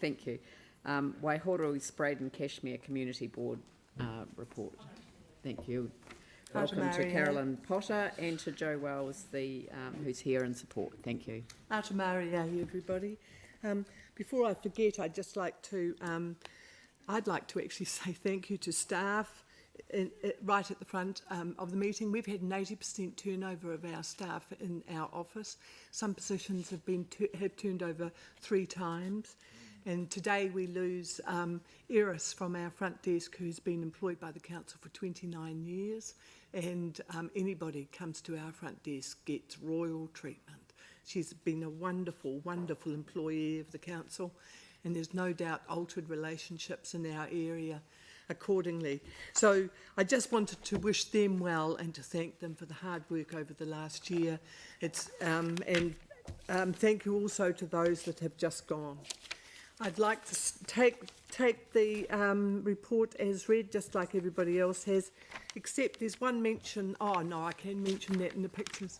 Thank you. Waihoro Spreydon-Cashmere Community Board report. Thank you. Welcome to Carolyn Potter and to Joe Wells, who's here in support. Thank you. Ata Maria, everybody. Before I forget, I'd like to actually say thank you to staff right at the front of the meeting. We've had an 80% turnover of our staff in our office. Some positions have been turned over 3 times. And today we lose Eris from our front desk, who's been employed by the council for 29 years. And anybody comes to our front desk gets royal treatment. She's been a wonderful, wonderful employee of the council, and there's no doubt altered relationships in our area accordingly. So I just wanted to wish them well and to thank them for the hard work over the last year. Thank you also to those that have just gone. I'd like to take the report as read, just like everybody else has, except there's one mention. Oh no, I can mention that in the pictures.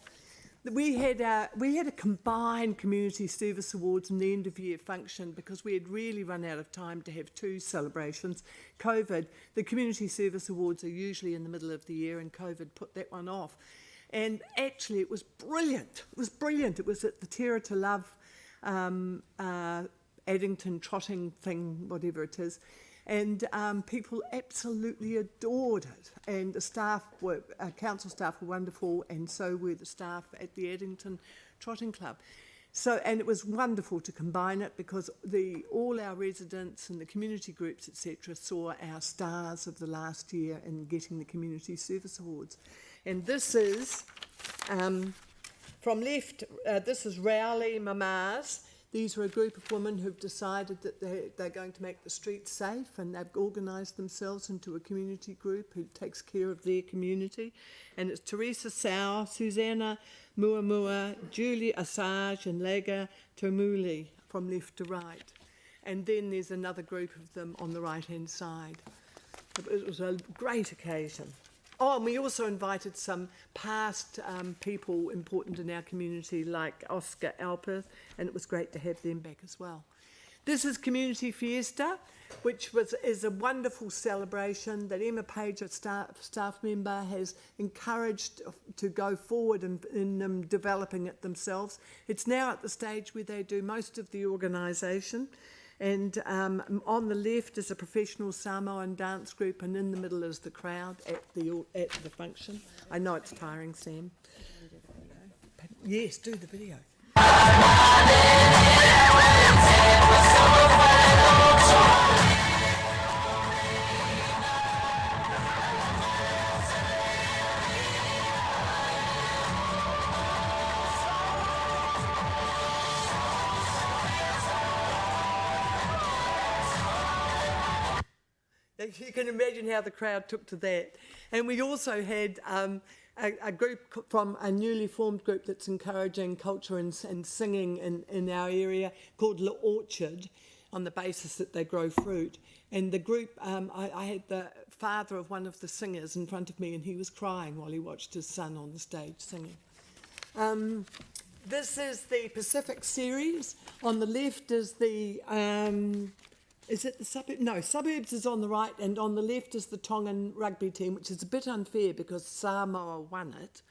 We had a combined community service awards and the end of year function because we had really run out of time to have 2 celebrations. COVID, the community service awards are usually in the middle of the year, and COVID put that one off. And actually, it was brilliant. It was brilliant. It was at the Terra to Love Addington trotting thing, whatever it is, and people absolutely adored it. And the staff council staff were wonderful, and so were the staff at the Addington Trotting Club. So, and it was wonderful to combine it because all our residents and the community groups, etc., saw our stars of the last year in getting the community service awards. And this is from left. This is Rowley Mamas. These are a group of women who've decided that they're going to make the streets safe, and they've organised themselves into a community group who takes care of their community. And it's Teresa Sau, Susanna Muamua, Julie Assange and Lega Tomuli from left to right. And then there's another group of them on the right-hand side. It was a great occasion. Oh, and we also invited some past people important in our community, like Oscar Alpert, and it was great to have them back as well. This is Community Fiesta, which is a wonderful celebration that Emma Page, a staff member, has encouraged to go forward in developing it themselves. It's now at the stage where they do most of the organisation. And on the left is a professional Samoan dance group, and in the middle is the crowd at the function. I know it's tiring, Sam. Yes, do the video. You can imagine how the crowd took to that. And we also had a group from a newly formed group that's encouraging culture and singing in our area called La Orchard, on the basis that they grow fruit. And the group, I had the father of one of the singers in front of me, and he was crying while he watched his son on the stage singing. This is the Pacific Series. On the left is the... is it the suburbs? No, Suburbs is on the right, and on the left is the Tongan rugby team, which is a bit unfair because Samoa won it,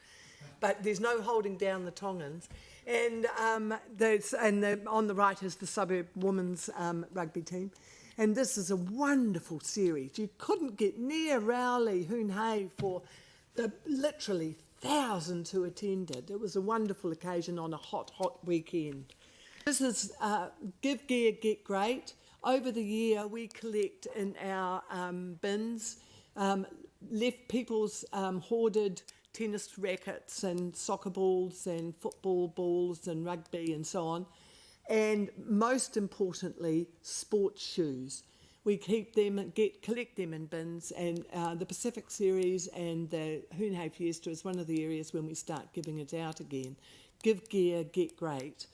but there's no holding down the Tongans. And on the right is the Suburb women's rugby team. And this is a wonderful series. You couldn't get near Rowley, Hoonhay for the literally thousands who attended. It was a wonderful occasion on a hot, hot weekend. This is Give Gear, Get Great. Over the year, we collect in our bins left people's hoarded tennis rackets and soccer balls and football balls and rugby and so on. And most importantly, sports shoes. We keep them and collect them in bins, and the Pacific Series and the Hoonhay Fiesta is one of the areas when we start giving it out again. Give Gear, Get Great.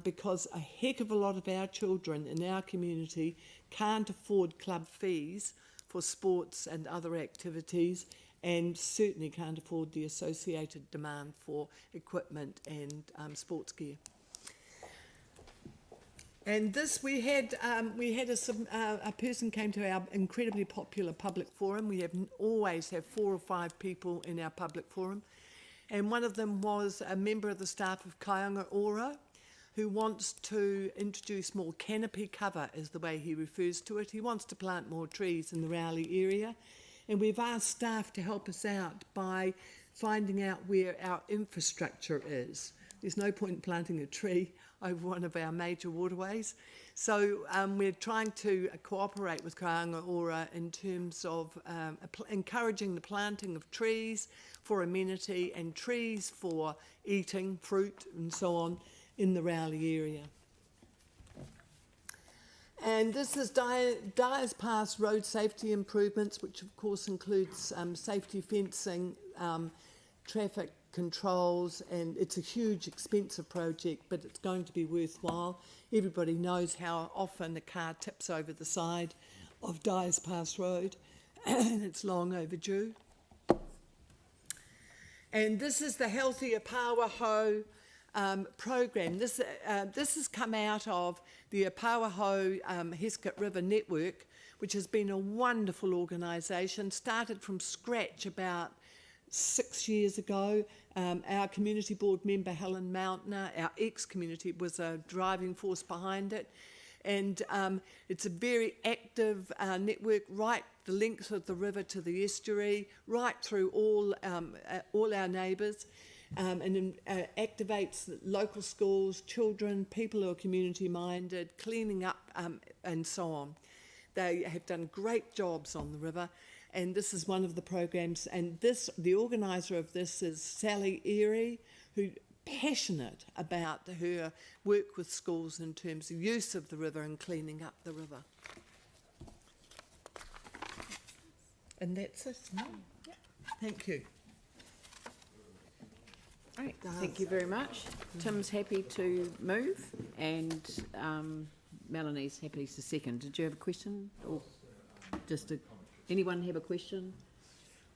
Because a heck of a lot of our children in our community can't afford club fees for sports and other activities, and certainly can't afford the associated demand for equipment and sports gear. And this, we had a person came to our incredibly popular public forum. We always have 4 or 5 people in our public forum. And one of them was a member of the staff of Kāinga Ora, who wants to introduce more canopy cover, is the way he refers to it. He wants to plant more trees in the Rowley area. And we've asked staff to help us out by finding out where our infrastructure is. There's no point in planting a tree over one of our major waterways. So we're trying to cooperate with Kāinga Ora in terms of encouraging the planting of trees for amenity and trees for eating, fruit and so on in the Rowley area. And this is Dyers Pass road safety improvements, which of course includes safety fencing, traffic controls, and it's a huge expensive project, but it's going to be worthwhile. Everybody knows how often a car tips over the side of Dyers Pass Road and it's long overdue. And this is the Healthier Powerhou program. This has come out of the Powerhou Heskett River Network, which has been a wonderful organisation, started from scratch about 6 years ago. Our community board member Helen Mountner, our ex-community, was a driving force behind it. And it's a very active network, right the length of the river to the estuary, right through all our neighbours, and activates local schools, children, people who are community-minded, cleaning up and so on. They have done great jobs on the river. And this is one of the programs, and the organiser of this is Sally Erie, who's passionate about her work with schools in terms of use of the river and cleaning up the river. And that's it. Yeah. Thank you. Right, thank you very much. Tim's happy to move, and Melanie's happy to second. Did you have a question, or just a... Anyone have a question?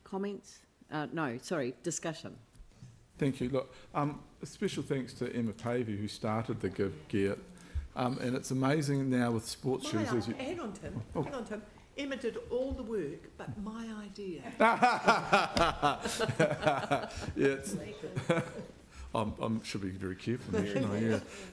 Comments? No, sorry, discussion. Thank you. Look, a special thanks to Emma Pavey, who started the GovGet. And it's amazing now with sports shoes. Hang on, Tim. Oh. Hang on, Tim. Emma did all the work, but my idea. Yeah, I should be very careful now, shouldn't I?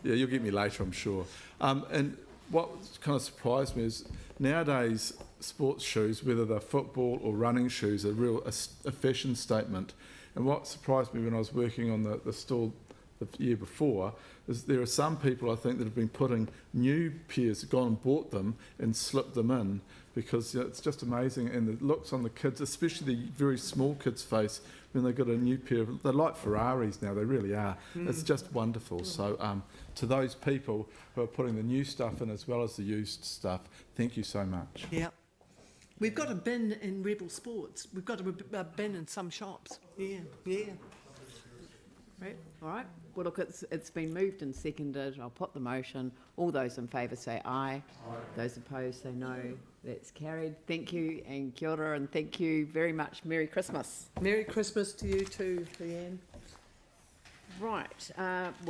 Yeah, you'll get me later, I'm sure. And what kind of surprised me is nowadays sports shoes, whether they're football or running shoes, are a fashion statement. And what surprised me when I was working on the stall the year before is there are some people, I think, that have been putting new pairs, gone and bought them and slipped them in, because it's just amazing. And the looks on the kids, especially the very small kids' face, when they've got a new pair, they're like Ferraris now, they really are. It's just wonderful. So to those people who are putting the new stuff in as well as the used stuff, thank you so much. Yeah. We've got a bin in Rebel Sports. We've got a bin in some shops. Yeah. Right, all right. Well, look, it's been moved and seconded. I'll put the motion. All those in favour say aye. Those opposed say no. That's carried. Thank you, and kia ora, and thank you very much. Merry Christmas. Merry Christmas to you too, Leanne. Right.